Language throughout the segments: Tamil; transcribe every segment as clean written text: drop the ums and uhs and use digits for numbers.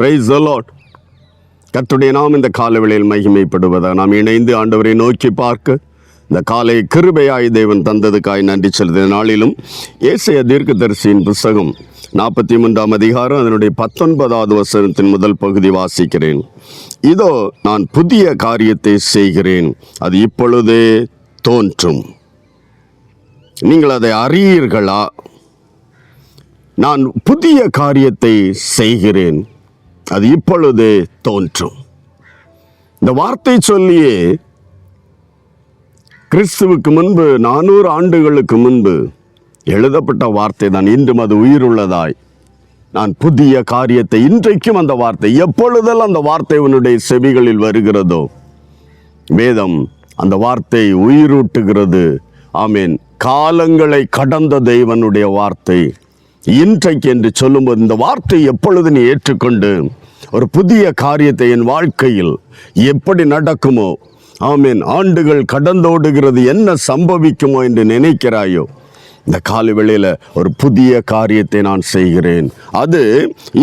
Praise the Lord. கர்த்தருடைய நாம் இந்த காலவேளையில் மகிமைப்படுவதாக நாம் இணைந்து ஆண்டவரை நோக்கி பார்க்க இந்த காலை கிருபையாய் தேவன் தந்ததுக்காய் நன்றி செலுத்திய நாளிலும் ஏசாயா தீர்க்கதரிசியின் புஸ்தகம் 43ஆம் அதிகாரம் அதனுடைய 19வது வசனத்தின் முதல் பகுதி வாசிக்கிறேன். இதோ நான் புதிய காரியத்தை செய்கிறேன், அது இப்பொழுதே தோன்றும். நீங்கள் அதை அறியீர்களா? நான் புதிய காரியத்தை செய்கிறேன், அது இப்பொழுதே தோன்றும். இந்த வார்த்தை சொல்லியே கிறிஸ்துவுக்கு முன்பு 400 ஆண்டுகளுக்கு முன்பு எழுதப்பட்ட வார்த்தை தான். இன்றும் அது உயிருள்ளதாய் நான் புதிய காரியத்தை, இன்றைக்கும் அந்த வார்த்தை, எப்பொழுதெல்லாம் அந்த வார்த்தை உன்னுடைய செவிகளில் வருகிறதோ வேதம் அந்த வார்த்தை உயிரூட்டுகிறது. ஆமேன். காலங்களை கடந்த தேவனுடைய வார்த்தை இன்றைக்கு என்று சொல்லும்போது இந்த வார்த்தை எப்பொழுது நீ ஏற்றுக்கொண்டு ஒரு புதிய காரியத்தை என் வாழ்க்கையில் எப்படி நடக்குமோ, ஆமேன், ஆண்டுகள் கடந்தோடுகிறது, என்ன சம்பவிக்குமோ என்று நினைக்கிறாயோ, இந்த காலை வேளையில் ஒரு புதிய காரியத்தை நான் செய்கிறேன், அது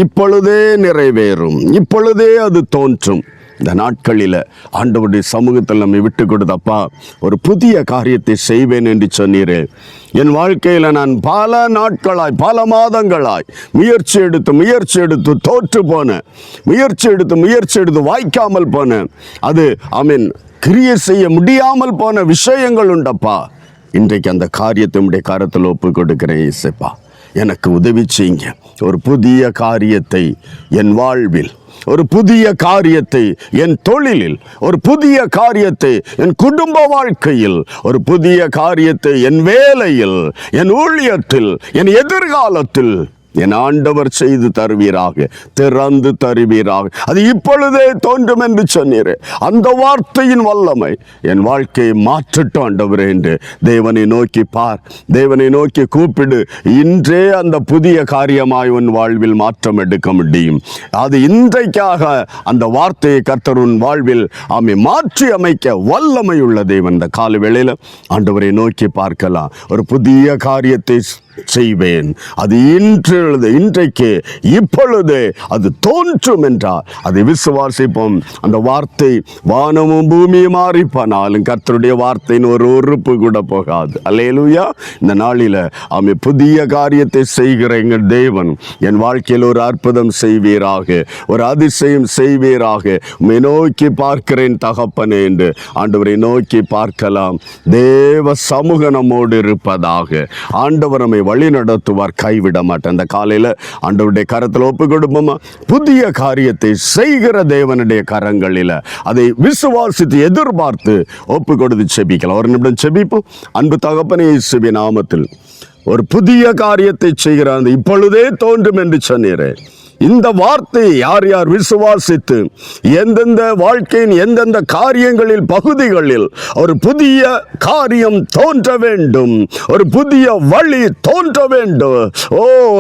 இப்பொழுதே நிறைவேறும், இப்பொழுதே அது தோன்றும். இந்த நாட்களில் ஆண்டவருடைய சமூகத்தில் நம்ம விட்டு கொடுத்தப்பா ஒரு புதிய காரியத்தை செய்வேன் என்று சொன்னீரே. என் வாழ்க்கையில் நான் பல நாட்களாய், பல மாதங்களாய் முயற்சி எடுத்து தோற்று போனேன், முயற்சி எடுத்து வாய்க்காமல் போனேன், அது கிரியை செய்ய முடியாமல் போன விஷயங்கள் உண்டப்பா. இன்றைக்கு அந்த காரியத்தை உடைய கரத்தில் ஒப்பு கொடுக்கிறேன். இயேசுப்பா, எனக்கு உதவி செய்யுங்க. ஒரு புதிய காரியத்தை என் வாழ்வில், ஒரு புதிய காரியத்தை என் தொழிலில், ஒரு புதிய காரியத்தை என் குடும்ப வாழ்க்கையில், ஒரு புதிய காரியத்தை என் வேலையில், என் ஊழியத்தில், என் எதிர்காலத்தில் என் ஆண்டவர் செய்து தருவீராக, திறந்து தருவீராக. அது இப்பொழுதே தோன்றும் என்று சொன்னீரே. அந்த வார்த்தையின் வல்லமை என் வாழ்க்கையை மாற்றட்டும் ஆண்டவரே என்று தேவனை நோக்கி பார், தேவனை நோக்கி கூப்பிடு. இன்றே அந்த புதிய காரியமாய் உன் வாழ்வில் மாற்றம் எடுக்க முடியும். அது இன்றைக்காக அந்த வார்த்தையை கர்த்தர் உன் வாழ்வில் மாற்றி அமைக்க வல்லமை உள்ள தேவன். இந்த கால வேளையில் ஆண்டவரை நோக்கி பார்க்கலாம். ஒரு புதிய காரியத்தை செய்வேன், அது இன்றைக்கு இப்பொழுது அது தோன்றும் என்றால் அதை விசுவாசிப்போம். அந்த வார்த்தை வானமும் பூமியும் மாறிப்பானாலும் கர்த்தருடைய வார்த்தையின் ஒரு உறுப்பு கூட போகாது. அல்லேலூயா. இந்த நாளில் புதிய காரியத்தை செய்கிற எங்கள் தேவன் என் வாழ்க்கையில் ஒரு அற்புதம் செய்வீராக, ஒரு அதிசயம் செய்வீராக. உம்மை நோக்கி பார்க்கிறேன் தகப்பனே என்று ஆண்டவரை நோக்கி பார்க்கலாம். தேவ சமூக நம்மோடு இருப்பதாக. ஆண்டவர் நம்மை வழி நடத்துவார், கைவிட மாட்டேன். அந்த காலையில் ஆண்டவருடைய கரத்தில் ஒப்பு கொடுப்போமா? புதிய காரியத்தை செய்கிற தேவனுடைய கரங்களில் அதை விசுவாசித்து எதிர்பார்த்து ஒப்பு கொடுத்து செபிக்கலாம். ஒரு நிமிடம் செபிப்போம். அன்பு தகப்பனே, இயேசுவின் நாமத்தில் ஒரு புதிய காரியத்தை செய்கிறார், இப்பொழுதே தோன்றும் என்று சொன்னீரே. இந்த வார்த்தையை யார் யார் விசுவாசித்து எந்தெந்த வாழ்க்கையின் எந்தெந்த காரியங்களில் பகுதிகளில் ஒரு புதிய காரியம் தோன்ற வேண்டும், ஒரு புதிய வழி தோன்ற வேண்டும்,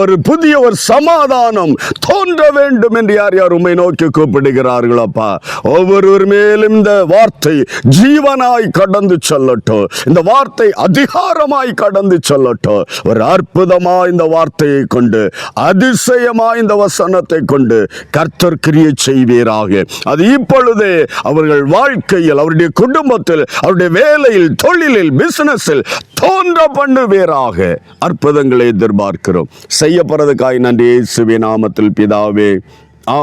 ஒரு புதிய ஒரு சமாதானம் தோன்ற வேண்டும் என்று யார் யார் உம்மை நோக்கி கூப்பிடுகிறார்களப்பா, ஒவ்வொருவர் மேலும் இந்த வார்த்தை ஜீவனாய் கடந்து சொல்லட்டும், இந்த வார்த்தை அதிகாரமாய் கடந்து சொல்லட்டும். ஒரு அற்புதமாய் இந்த வார்த்தையை கொண்டு, அதிசயமாய் இந்த வசனத்தை கொண்டு கர்த்தர் கிரியை செய்வீராக. அது இப்பொழுதே அவர்கள் வாழ்க்கையில், அவருடைய குடும்பத்தில், அவருடைய வேலையில், தொழிலில், பிசினஸில் தோன்ற பண்ணுவீராக. அற்புதங்களை எதிர்பார்க்கிறோம். செய்யப்படுறதுக்காய் நன்றி இயேசுவின் நாமத்தில் பிதாவே.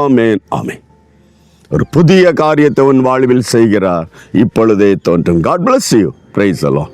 ஆமேன், ஆமேன். ஒரு புதிய காரியத்தை உன் வாழ்வில் செய்கிறார், இப்பொழுதே தோன்றும். God bless you. Praise the Lord.